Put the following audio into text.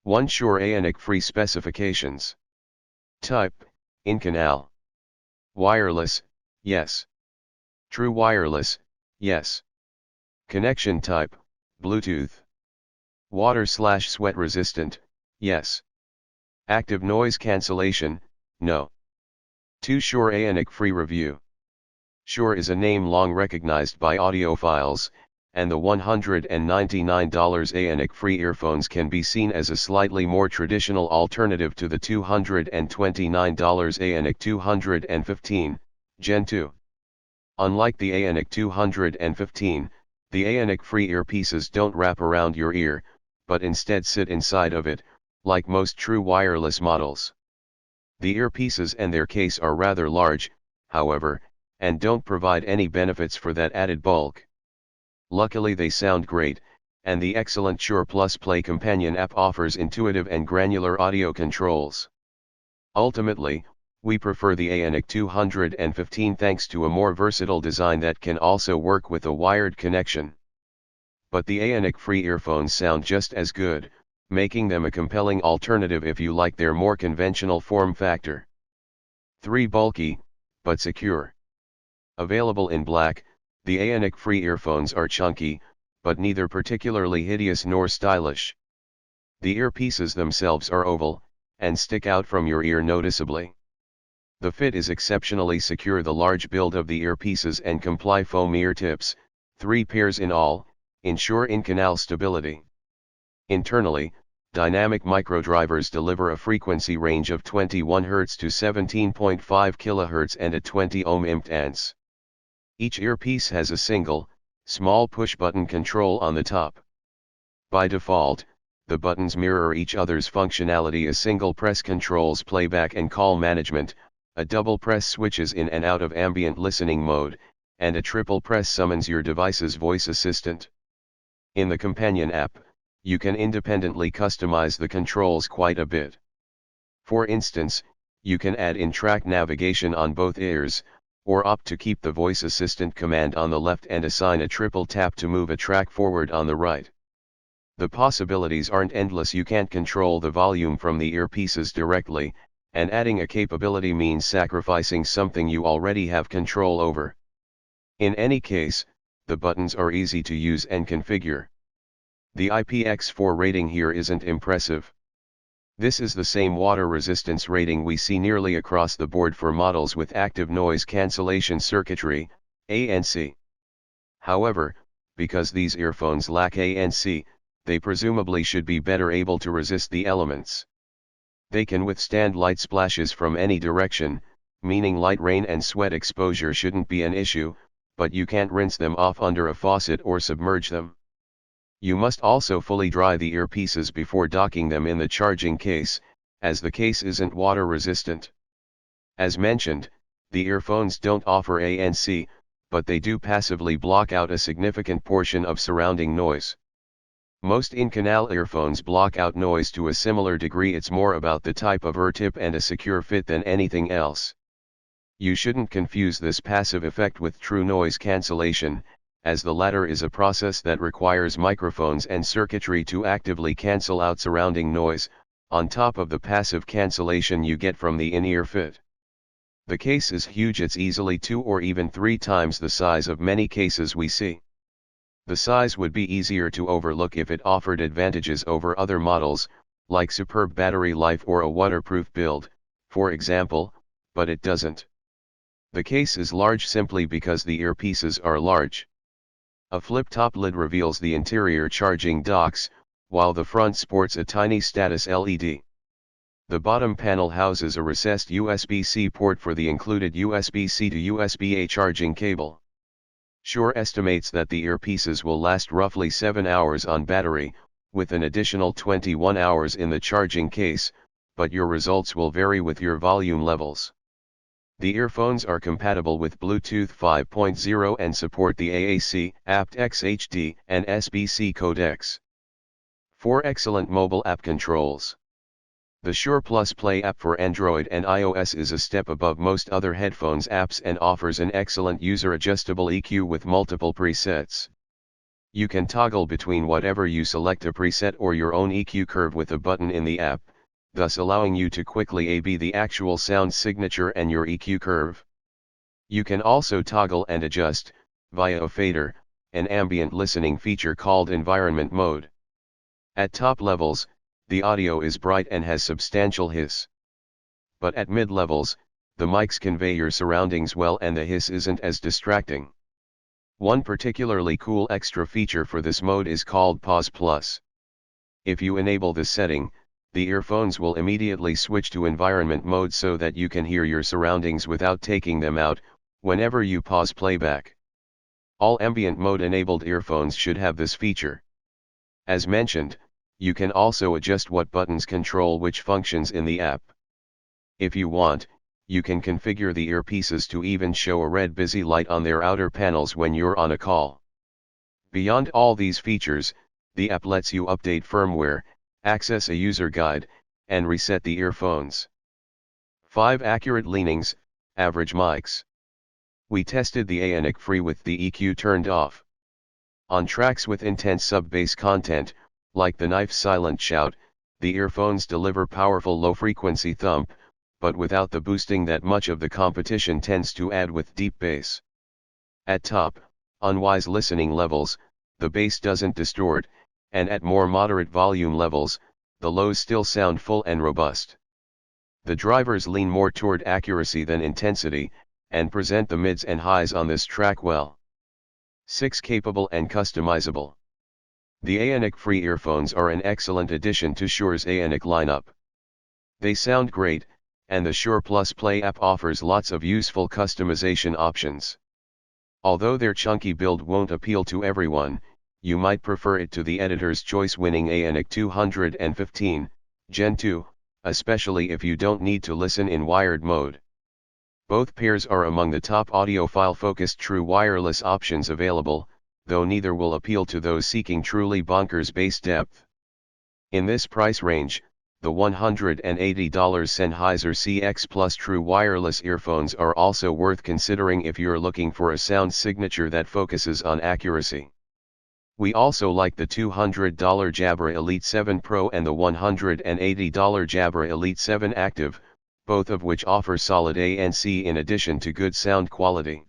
1 Shure Aonic free specifications. Type, in-canal. Wireless, yes. True wireless, yes. Connection type, Bluetooth. Water/sweat resistant, yes. Active noise cancellation, no. 2 Shure Aonic free review. Shure is a name long recognized by audiophiles, and the $199 Aonic free earphones can be seen as a slightly more traditional alternative to the $229 Aonic 215, Gen 2. Unlike the Aonic 215, the Aonic free earpieces don't wrap around your ear, but instead sit inside of it, like most true wireless models. The earpieces and their case are rather large, however, and don't provide any benefits for that added bulk. Luckily they sound great, and the excellent Shure Plus Play companion app offers intuitive and granular audio controls. Ultimately, we prefer the Aonic 215 thanks to a more versatile design that can also work with a wired connection. But the Aonic free earphones sound just as good, making them a compelling alternative if you like their more conventional form factor. 3 Bulky, but secure. Available in black, the Aonic free earphones are chunky, but neither particularly hideous nor stylish. The earpieces themselves are oval, and stick out from your ear noticeably. The fit is exceptionally secure. The large build of the earpieces and comply foam ear tips, 3 pairs in all, ensure in-canal stability. Internally, dynamic microdrivers deliver a frequency range of 21 Hz to 17.5 kHz and a 20 ohm impedance. Each earpiece has a single, small push-button control on the top. By default, the buttons mirror each other's functionality. A single press controls playback and call management, a double press switches in and out of ambient listening mode, and a triple press summons your device's voice assistant. In the companion app, you can independently customize the controls quite a bit. For instance, you can add in-track navigation on both ears, or opt to keep the voice assistant command on the left and assign a triple tap to move a track forward on the right. The possibilities aren't endless. You can't control the volume from the earpieces directly, and adding a capability means sacrificing something you already have control over. In any case, the buttons are easy to use and configure. The IPX4 rating here isn't impressive. This is the same water resistance rating we see nearly across the board for models with active noise cancellation circuitry, ANC. However, because these earphones lack ANC, they presumably should be better able to resist the elements. They can withstand light splashes from any direction, meaning light rain and sweat exposure shouldn't be an issue, but you can't rinse them off under a faucet or submerge them. You must also fully dry the earpieces before docking them in the charging case, as the case isn't water resistant. As mentioned, the earphones don't offer ANC, but they do passively block out a significant portion of surrounding noise. Most in-canal earphones block out noise to a similar degree. It's more about the type of ear tip and a secure fit than anything else. You shouldn't confuse this passive effect with true noise cancellation, as the latter is a process that requires microphones and circuitry to actively cancel out surrounding noise, on top of the passive cancellation you get from the in-ear fit. The case is huge. It's easily 2 or even 3 times the size of many cases we see. The size would be easier to overlook if it offered advantages over other models, like superb battery life or a waterproof build, for example, but it doesn't. The case is large simply because the earpieces are large. A flip-top lid reveals the interior charging docks, while the front sports a tiny status LED. The bottom panel houses a recessed USB-C port for the included USB-C to USB-A charging cable. Shure estimates that the earpieces will last roughly 7 hours on battery, with an additional 21 hours in the charging case, but your results will vary with your volume levels. The earphones are compatible with Bluetooth 5.0 and support the AAC, aptX HD, and SBC codecs. 4 excellent mobile app controls. The Shure Plus Play app for Android and iOS is a step above most other headphones apps and offers an excellent user-adjustable EQ with multiple presets. You can toggle between whatever you select, a preset or your own EQ curve, with a button in the app, thus allowing you to quickly A/B the actual sound signature and your EQ curve. You can also toggle and adjust, via a fader, an ambient listening feature called environment mode. At top levels, the audio is bright and has substantial hiss. But at mid levels, the mics convey your surroundings well and the hiss isn't as distracting. One particularly cool extra feature for this mode is called Pause Plus. If you enable this setting, the earphones will immediately switch to environment mode so that you can hear your surroundings without taking them out, whenever you pause playback. All ambient mode enabled earphones should have this feature. As mentioned, you can also adjust what buttons control which functions in the app. If you want, you can configure the earpieces to even show a red busy light on their outer panels when you're on a call. Beyond all these features, the app lets you update firmware, access a user guide, and reset the earphones. 5 accurate leanings, average mics. We tested the Aonic Free with the EQ turned off. On tracks with intense sub-bass content, like the Knife's Silent Shout, the earphones deliver powerful low-frequency thump, but without the boosting that much of the competition tends to add with deep bass. At top, unwise listening levels, the bass doesn't distort, and at more moderate volume levels, the lows still sound full and robust. The drivers lean more toward accuracy than intensity, and present the mids and highs on this track well. 6 capable and customizable. The Aonic Free earphones are an excellent addition to Shure's Aonic lineup. They sound great, and the Shure Plus Play app offers lots of useful customization options. Although their chunky build won't appeal to everyone, you might prefer it to the editor's choice-winning Aonic 215, Gen 2, especially if you don't need to listen in wired mode. Both pairs are among the top audiophile-focused true wireless options available, though neither will appeal to those seeking truly bonkers bass depth. In this price range, the $180 Sennheiser CX Plus True Wireless earphones are also worth considering if you're looking for a sound signature that focuses on accuracy. We also like the $200 Jabra Elite 7 Pro and the $180 Jabra Elite 7 Active, both of which offer solid ANC in addition to good sound quality.